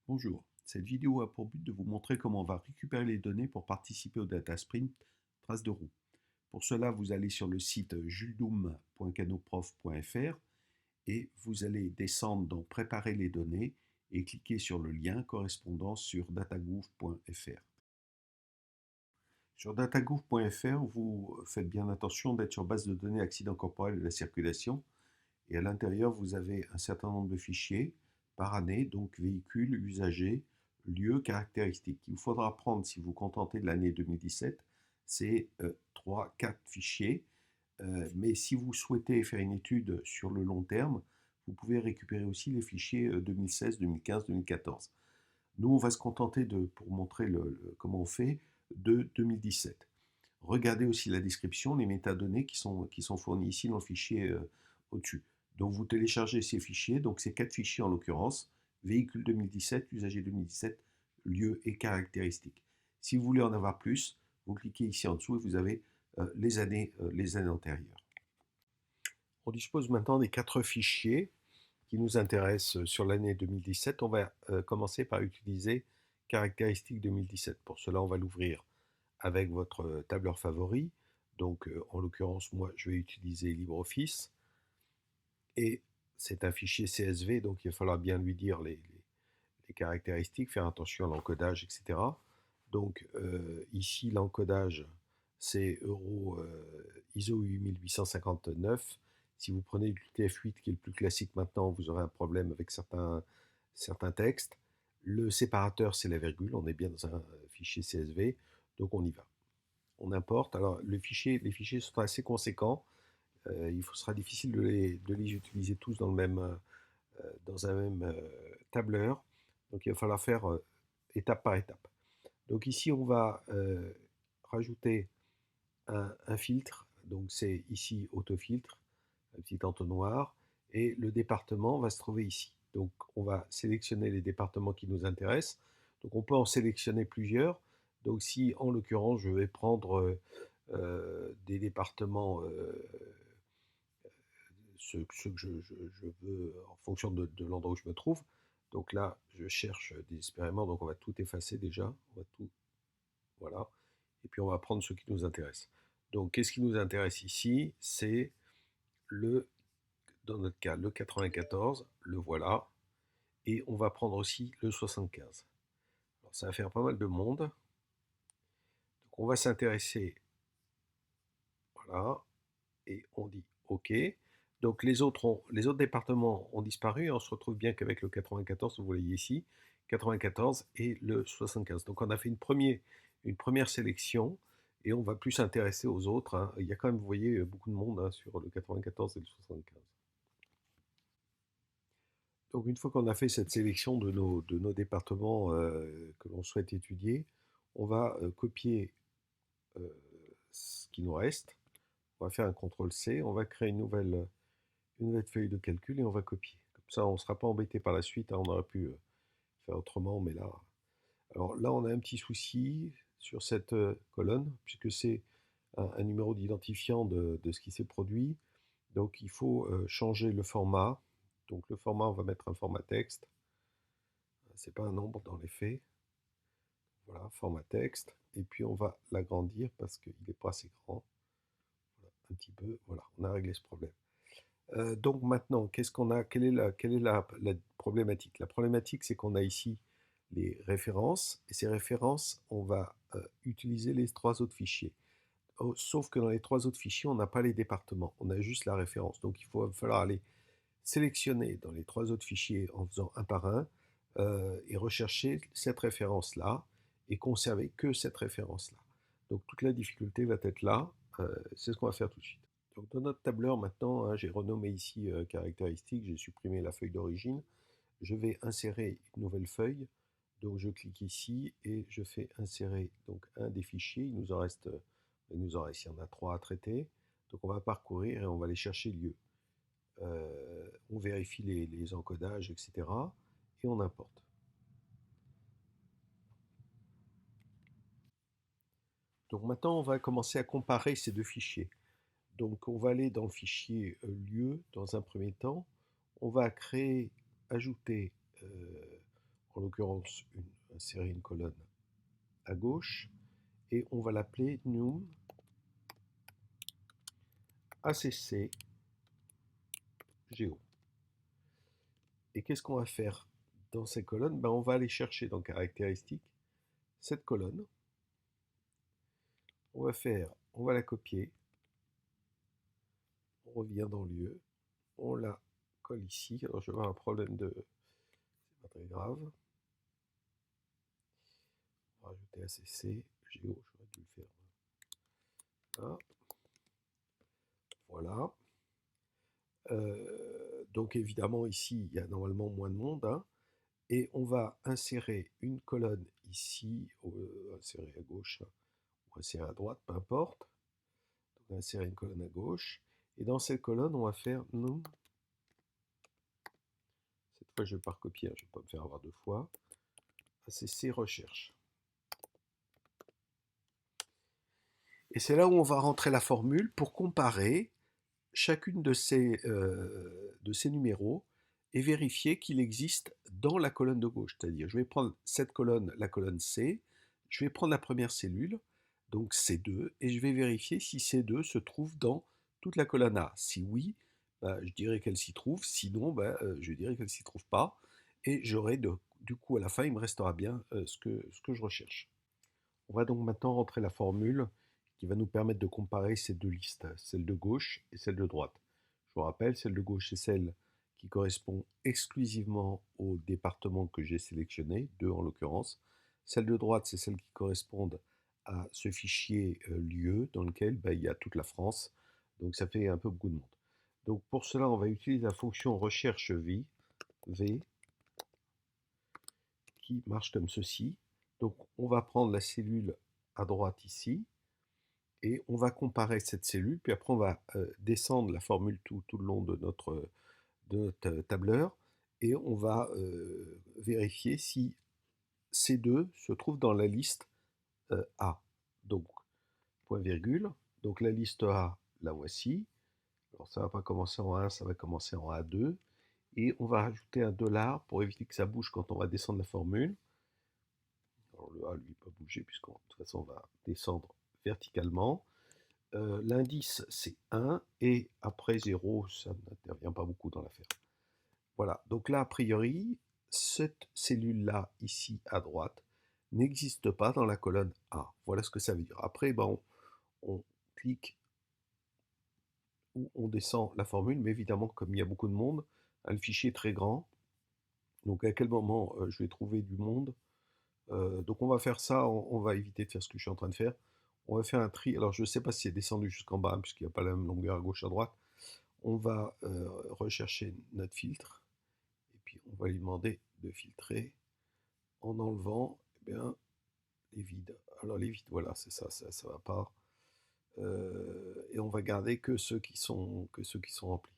Bonjour, cette vidéo a pour but de vous montrer comment on va récupérer les données pour participer au Data Sprint Trace de roue. Pour cela, vous allez sur le site juledoum.canoprof.fr et vous allez descendre dans Préparer les données et cliquer sur le lien correspondant sur datagouv.fr. Sur datagouv.fr, vous faites bien attention d'être sur base de données accidents corporels de la circulation et à l'intérieur, vous avez un certain nombre de fichiers par année, donc véhicules, usagers, lieux, caractéristiques. Il vous faudra prendre, si vous vous contentez de l'année 2017, c'est 3-4 fichiers. Mais si vous souhaitez faire une étude sur le long terme, vous pouvez récupérer aussi les fichiers 2016, 2015, 2014. Nous, on va se contenter de, pour montrer comment on fait, de 2017. Regardez aussi la description, les métadonnées qui sont fournies ici dans le fichier au-dessus. Donc vous téléchargez ces fichiers, donc ces 4 fichiers en l'occurrence, véhicule 2017, usager 2017, lieu et caractéristiques. Si vous voulez en avoir plus, vous cliquez ici en dessous et vous avez les années antérieures. On dispose maintenant des 4 fichiers qui nous intéressent sur l'année 2017. On va commencer par utiliser caractéristiques 2017. Pour cela, on va l'ouvrir avec votre tableur favori. Donc, en l'occurrence, moi, je vais utiliser LibreOffice. Et c'est un fichier CSV, donc il va falloir bien lui dire les caractéristiques, faire attention à l'encodage, etc. Donc, ici, l'encodage, c'est ISO 8859. Si vous prenez du TF8, qui est le plus classique maintenant, vous aurez un problème avec certains textes. Le séparateur, c'est la virgule. On est bien dans un fichier CSV, donc on y va. On importe. Alors, les fichiers sont assez conséquents. Il sera difficile de les utiliser tous dans un même tableur. Donc, il va falloir faire étape par étape. Donc, ici, on va rajouter un filtre. Donc, c'est ici autofiltre, un petit entonnoir. Et le département va se trouver ici. Donc, on va sélectionner les départements qui nous intéressent. Donc, on peut en sélectionner plusieurs. Donc, si en l'occurrence, je vais prendre des départements, ceux que je veux en fonction de l'endroit où je me trouve. Donc là, je cherche désespérément. Donc, on va tout effacer déjà. On va tout, voilà. Et puis, on va prendre ce qui nous intéresse. Donc, qu'est-ce qui nous intéresse ici? C'est dans notre cas, le 94, le voilà. Et on va prendre aussi le 75. Alors, ça va faire pas mal de monde. Donc, on va s'intéresser, voilà, et on dit OK. Donc les autres départements ont disparu et on se retrouve bien qu'avec le 94, vous voyez ici, 94 et le 75. Donc on a fait une première sélection et on va plus s'intéresser aux autres, hein. Il y a quand même, vous voyez, beaucoup de monde, hein, sur le 94 et le 75. Donc une fois qu'on a fait cette sélection de nos départements que l'on souhaite étudier, on va copier euh, ce qui nous reste. On va faire un CTRL-C, on va créer une nouvelle feuille de calcul et on va copier. Comme ça, on ne sera pas embêté par la suite, hein, on aurait pu faire autrement, mais là... Alors là, on a un petit souci sur cette colonne, puisque c'est un numéro d'identifiant de ce qui s'est produit. Donc il faut changer le format. Donc le format, on va mettre un format texte. C'est pas un nombre dans les faits. Voilà, format texte. Et puis on va l'agrandir parce qu'il n'est pas assez grand. Voilà, un petit peu. Voilà, on a réglé ce problème. Donc maintenant, qu'est-ce qu'on a? Quelle est la problématique? La problématique, c'est qu'on a ici les références, et ces références, on va utiliser les 3 autres fichiers. Sauf que dans les 3 autres fichiers, on n'a pas les départements, on a juste la référence. Donc il va falloir aller sélectionner dans les 3 autres fichiers en faisant un par un, et rechercher cette référence-là, et conserver que cette référence-là. Donc toute la difficulté va être là, c'est ce qu'on va faire tout de suite. Donc dans notre tableur maintenant, hein, j'ai renommé ici caractéristiques, j'ai supprimé la feuille d'origine. Je vais insérer une nouvelle feuille. Donc je clique ici et je fais insérer donc un des fichiers. Il y en a 3 à traiter. Donc on va parcourir et on va aller chercher lieu. On vérifie les encodages, etc. Et on importe. Donc maintenant, on va commencer à comparer ces deux fichiers. Donc on va aller dans le fichier lieu dans un premier temps. On va ajouter en l'occurrence insérer une colonne à gauche, et on va l'appeler num acc geo. Et qu'est-ce qu'on va faire dans ces colonnes? On va aller chercher dans caractéristiques cette colonne, on va la copier, on revient dans lieu, on la colle ici. Alors je vais avoir un problème de... c'est pas très grave. On va rajouter ACC, Géo, j'aurais dû le faire là. Voilà. Donc évidemment ici il y a normalement moins de monde, hein, et on va insérer une colonne ici, insérer à gauche ou insérer à droite, peu importe. Donc on va insérer une colonne à gauche, et dans cette colonne on va faire num. Cette fois je ne vais pas recopier, je ne vais pas me faire avoir deux fois. ACC recherche. Et c'est là où on va rentrer la formule pour comparer chacune de ces numéros et vérifier qu'il existe dans la colonne de gauche. C'est-à-dire, je vais prendre cette colonne, la colonne C, je vais prendre la première cellule, donc C2, et je vais vérifier si C2 se trouve dans toute la colonne A. Si oui, je dirais qu'elle s'y trouve, sinon je dirais qu'elle ne s'y trouve pas, et j'aurai du coup à la fin, il me restera bien ce que je recherche. On va donc maintenant rentrer la formule qui va nous permettre de comparer ces deux listes, celle de gauche et celle de droite. Je vous rappelle, celle de gauche, c'est celle qui correspond exclusivement au département que j'ai sélectionné, 2 en l'occurrence. Celle de droite, c'est celle qui correspond à ce fichier lieu dans lequel il y a toute la France. Donc ça fait un peu beaucoup de monde. Donc pour cela, on va utiliser la fonction recherche v qui marche comme ceci. Donc on va prendre la cellule à droite ici, et on va comparer cette cellule, puis après on va descendre la formule tout le long de notre tableur, et on va vérifier si ces deux se trouvent dans la liste A. Donc, point virgule, donc la liste A, la voici. Alors ça ne va pas commencer en A1, ça va commencer en A2, et on va rajouter un dollar pour éviter que ça bouge quand on va descendre la formule. Alors le A, lui, ne va pas bouger, puisqu'on de toute façon, on va descendre verticalement. L'indice, c'est 1, et après 0, ça n'intervient pas beaucoup dans l'affaire. Voilà, donc là, a priori, cette cellule-là, ici, à droite, n'existe pas dans la colonne A. Voilà ce que ça veut dire. Après, on clique ou on descend la formule, mais évidemment, comme il y a beaucoup de monde, le fichier est très grand. Donc à quel moment je vais trouver du monde? Donc on va faire ça, on va éviter de faire ce que je suis en train de faire. On va faire un tri. Alors je ne sais pas si c'est descendu jusqu'en bas, puisqu'il n'y a pas la même longueur à gauche à droite. On va rechercher notre filtre, et puis on va lui demander de filtrer en enlevant les vides. Alors les vides, voilà, c'est ça, ça va pas. Et on va garder que ceux qui sont remplis.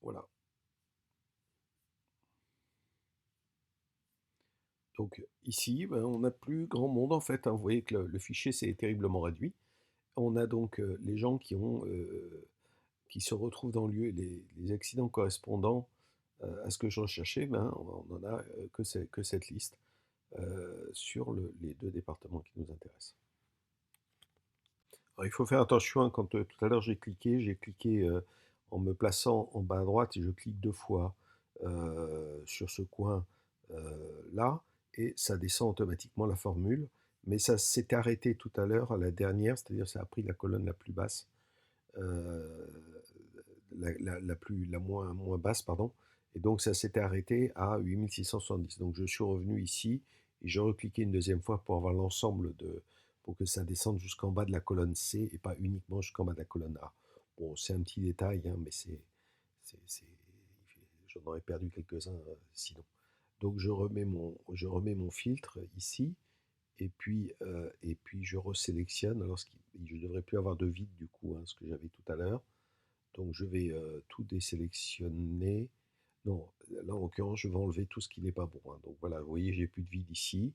Voilà. Donc ici, on n'a plus grand monde en fait, hein. Vous voyez que le fichier s'est terriblement réduit. On a donc les gens qui se retrouvent dans le lieu, les accidents correspondant à ce que je recherchais, on n'en a que cette liste sur les deux départements qui nous intéressent. Alors, il faut faire attention, hein, quand tout à l'heure j'ai cliqué en me plaçant en bas à droite, et je clique deux fois sur ce coin là, et ça descend automatiquement la formule, mais ça s'est arrêté tout à l'heure à la dernière, c'est-à-dire ça a pris la colonne la plus basse, la moins basse, pardon, et donc ça s'était arrêté à 8670. Donc je suis revenu ici, et j'ai recliqué une deuxième fois pour avoir l'ensemble pour que ça descende jusqu'en bas de la colonne C, et pas uniquement jusqu'en bas de la colonne A. Bon, c'est un petit détail, hein, mais j'en aurais perdu quelques-uns sinon. Donc je remets mon filtre ici, et puis je resélectionne. Alors je ne devrais plus avoir de vide du coup, hein, ce que j'avais tout à l'heure. Donc je vais tout désélectionner. Non, là en l'occurrence, je vais enlever tout ce qui n'est pas bon, hein. Donc voilà, vous voyez, j'ai plus de vide ici.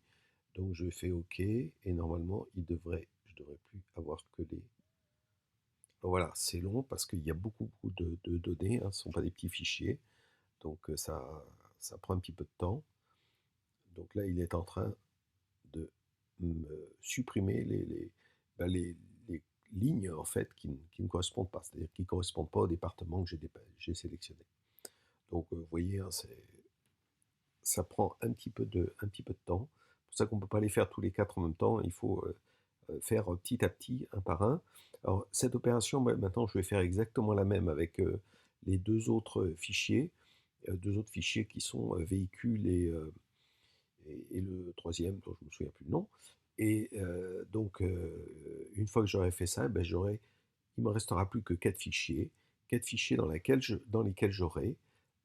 Donc je fais OK, et normalement, je devrais plus avoir que des... Alors voilà, c'est long parce qu'il y a beaucoup de données, hein, ce ne sont pas des petits fichiers. Donc ça prend un petit peu de temps. Donc là, il est en train de me supprimer les lignes en fait qui ne correspondent pas, c'est-à-dire qui ne correspondent pas au département que j'ai sélectionné. Donc vous voyez, hein, ça prend un petit peu de temps. C'est pour ça qu'on ne peut pas les faire tous les quatre en même temps. Il faut faire petit à petit, un par un. Alors cette opération, maintenant je vais faire exactement la même avec les deux autres fichiers qui sont véhicules et le troisième dont je ne me souviens plus le nom. Et donc une fois que j'aurai fait ça, il me restera plus que quatre fichiers dans lesquels j'aurai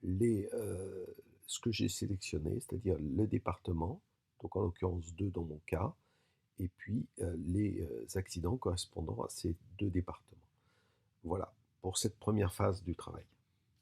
ce que j'ai sélectionné, c'est-à-dire le département, donc en l'occurrence 2 dans mon cas, et puis les accidents correspondant à ces deux départements. Voilà pour cette première phase du travail.